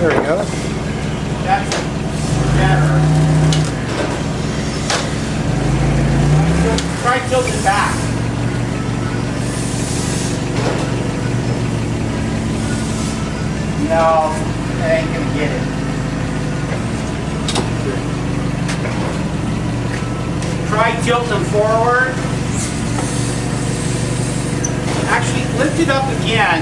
There we go. That's better. Try tilting back. No, that ain't gonna get it. Try tilting forward. Actually, lift it up again.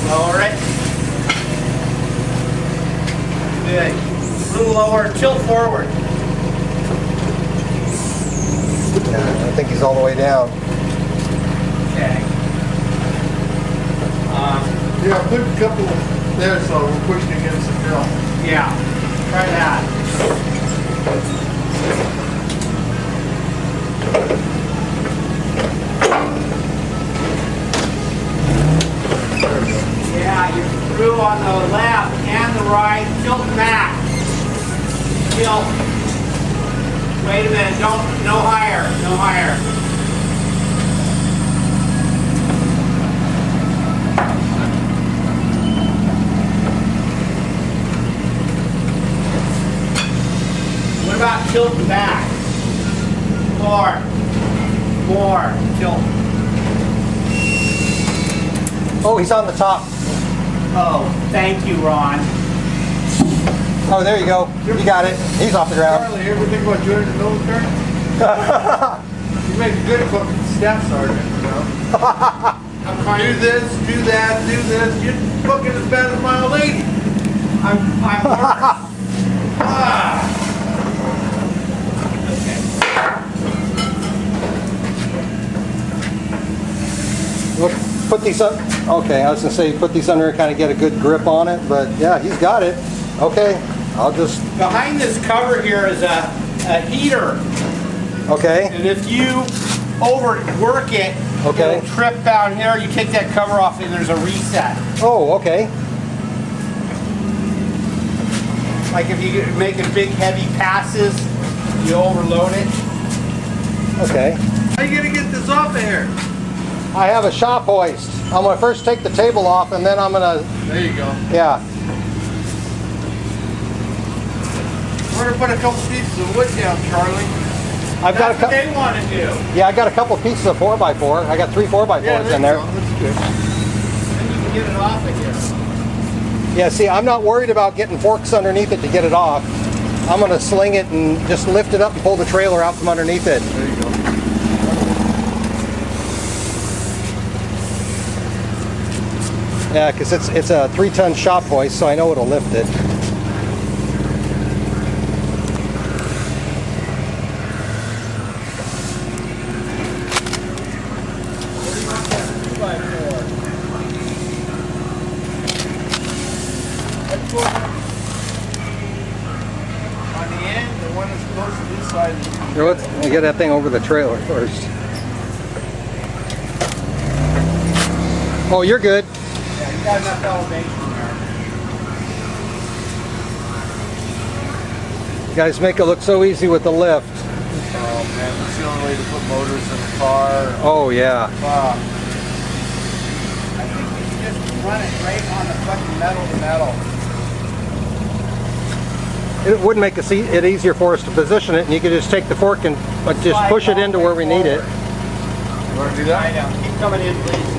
Lower it. Good. A little lower. Tilt forward. Yeah, I think he's all the way down. Okay. Yeah, put a couple there so we're pushing against the drill. Yeah. Try that. Yeah, you're through on the left and the right. Tilt back. Tilt. Wait a minute. Don't. No higher. No higher. What about tilting back? More. More. Tilt. Oh, he's on the top. Oh, thank you, Ron. Oh, there you go. You got it. He's off the ground. Charlie, you ever think about joining the military? You make a good fucking staff sergeant, you know? Do this, do that, do this. You're fucking as bad as my old lady. I'm worse. Ah. Look, put these up. Okay, I was gonna say put these under and kind of get a good grip on it, but yeah, he's got it. Okay, I'll just. Behind this cover here is a heater, Okay. and if you overwork it, Okay. it'll trip down here. You take that cover off, and there's a reset. Oh, okay. Like if you're making big, heavy passes, you overload it. Okay. How you gonna get this off of here? I have a shop hoist. I'm gonna first take the table off, and then I'm gonna. There you go. Yeah. We're gonna put a couple pieces of wood down, Charlie. I've got a That's what couple. they want to do. Yeah, I got a couple pieces of 4x4. I got 3 4x4s in there. Go. That's good. Then you can get it off of here. Yeah, see, I'm not worried about getting forks underneath it to get it off. I'm gonna sling it and just lift it up and pull the trailer out from underneath it. There you go. Yeah, because it's a 3-ton shop hoist, so I know it'll lift it. On the end, the one that's close to this side. Here, let's get that thing over the trailer first. Oh, you're good. Yeah, you got enough elevation there. You guys make it look so easy with the lift. Oh man, that's the only way to put motors in a car. Oh, yeah. I think you should just run it right on the fucking metal to metal. It would make it easier for us to position it, and you could just take the fork and just push it into where we need it. You want to do that? I know. Keep coming in, please.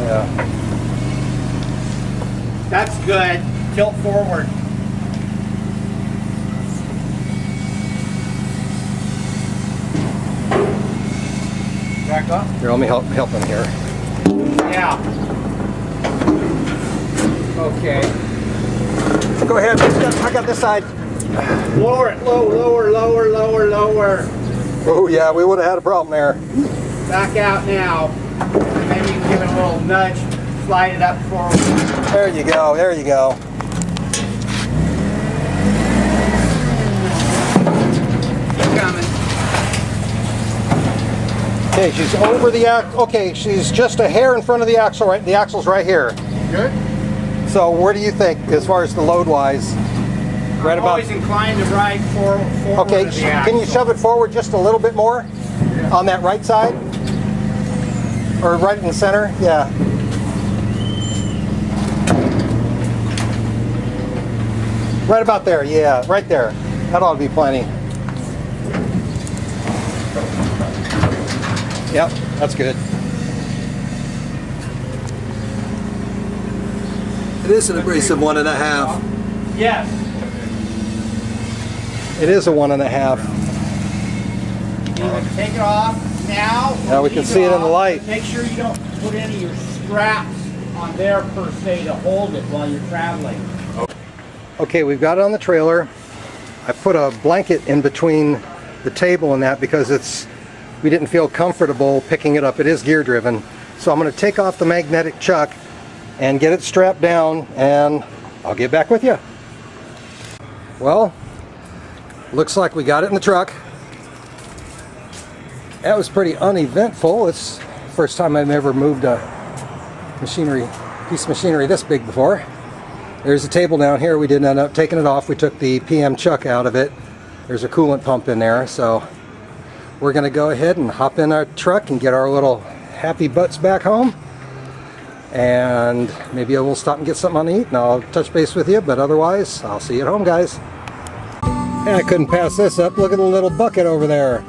Yeah. That's good. Tilt forward. Back up. Here, let me help him here. Yeah. Okay. Go ahead. I got this side. Lower it. Lower, lower, lower, lower. Oh, yeah, we would have had a problem there. Back out now. And then you can give it a little nudge. Slide it up forward. There you go. There you go. Keep coming. Okay, she's over the axle. Okay, she's just a hair in front of the axle. Right, the axle's right here. Good. So, where do you think, as far as the load wise? Right about. Always inclined to ride forward. Okay, of the can you axle. shove it forward just a little bit more on that right side? Or right in the center? Yeah. Right about there, yeah, right there. That ought to be plenty. Yep, that's good. It is an abrasive 1.5. Yes. It is a 1.5. You can take it off now. Now we can Leave see it in the off. light. Make sure you don't put any of your straps on there per se to hold it while you're traveling. Okay, we've got it on the trailer. I put a blanket in between the table and that because we didn't feel comfortable picking it up. It is gear driven. So I'm going to take off the magnetic chuck and get it strapped down, and I'll get back with you. Well, looks like we got it in the truck. That was pretty uneventful. It's the first time I've ever moved a piece of machinery this big before. There's a table down here. We didn't end up taking it off. We took the PM chuck out of it. There's a coolant pump in there, so we're going to go ahead and hop in our truck and get our little happy butts back home. And maybe I will stop and get something to eat, and I'll touch base with you, but otherwise, I'll see you at home, guys. And I couldn't pass this up. Look at the little bucket over there.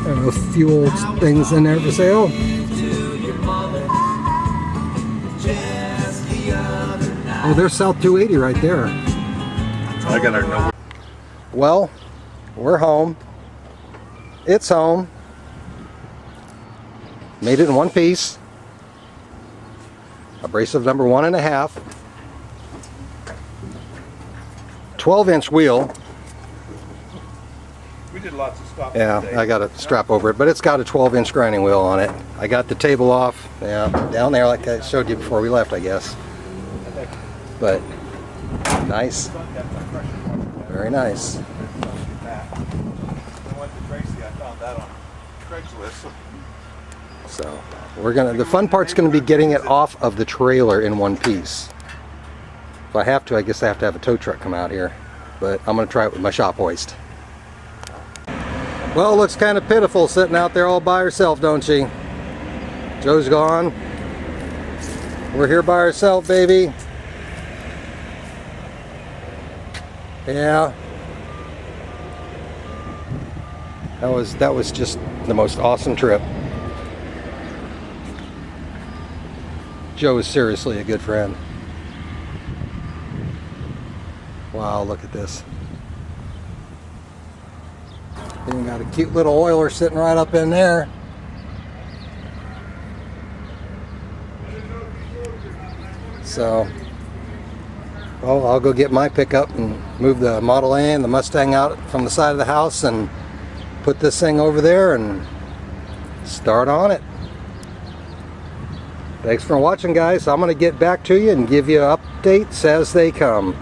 There are a few old things in there for sale. Oh, there's South 280 right there. I gotta know. Well, we're home. It's home. Made it in one piece. Abrasive number 1.5. 12-inch wheel. We did lots of stuff. Yeah, today. I got a strap over it, but it's got a 12-inch grinding wheel on it. I got the table off, yeah, down there like I showed you before we left, I guess. But nice. Very nice. I went to Tracy. I found that on Craigslist. So the fun part's gonna be getting it off of the trailer in one piece. If I have to, I guess I have to have a tow truck come out here, but I'm gonna try it with my shop hoist. Well, it looks kind of pitiful sitting out there all by herself, don't she? Joe's gone. We're here by ourselves, baby. Yeah. That was just the most awesome trip. Joe is seriously a good friend. Wow, look at this. Even got a cute little oiler sitting right up in there. So, well, I'll go get my pickup and move the Model A and the Mustang out from the side of the house and put this thing over there and start on it. Thanks for watching, guys. I'm going to get back to you and give you updates as they come.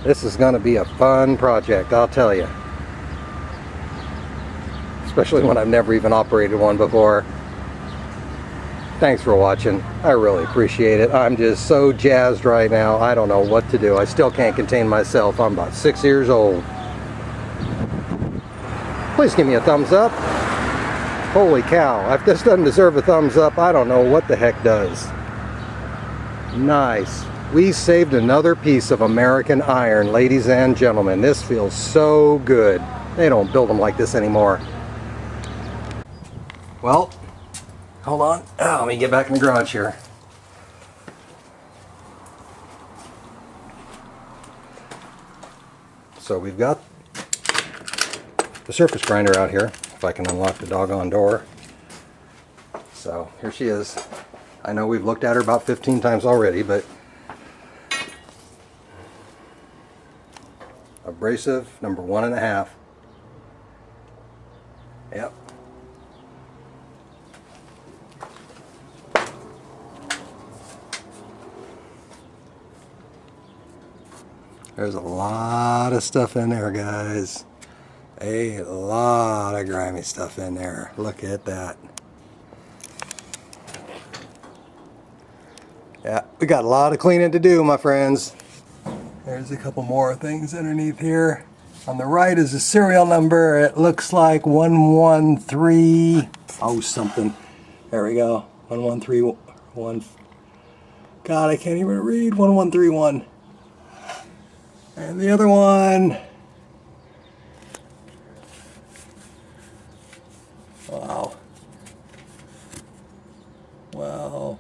This is going to be a fun project, I'll tell you. Especially when I've never even operated one before. Thanks for watching. I really appreciate it. I'm just so jazzed right now. I don't know what to do. I still can't contain myself. I'm about 6 years old. Please give me a thumbs up. Holy cow. If this doesn't deserve a thumbs up, I don't know what the heck does. Nice. We saved another piece of American iron, ladies and gentlemen. This feels so good. They don't build them like this anymore. Well, hold on. Oh, let me get back in the garage here. So we've got the surface grinder out here, if I can unlock the doggone door. So here she is. I know we've looked at her about 15 times already, but abrasive number 1.5. Yep. There's a lot of stuff in there, guys. A lot of grimy stuff in there. Look at that. Yeah, we got a lot of cleaning to do, my friends. There's a couple more things underneath here. On the right is the serial number. It looks like 113. Oh, something. There we go. 1131. God, I can't even read. 1131. And the other one. Wow. Wow.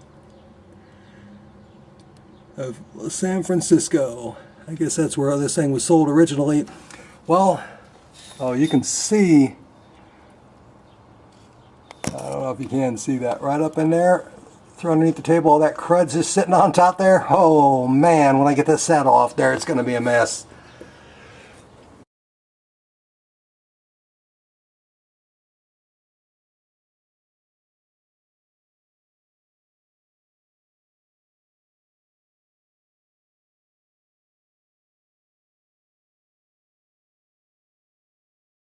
Of San Francisco. I guess that's where this thing was sold originally. Well, oh, you can see, I don't know if you can see that right up in there, through underneath the table, all that crud's just sitting on top there. Oh man, when I get this set off there, it's going to be a mess.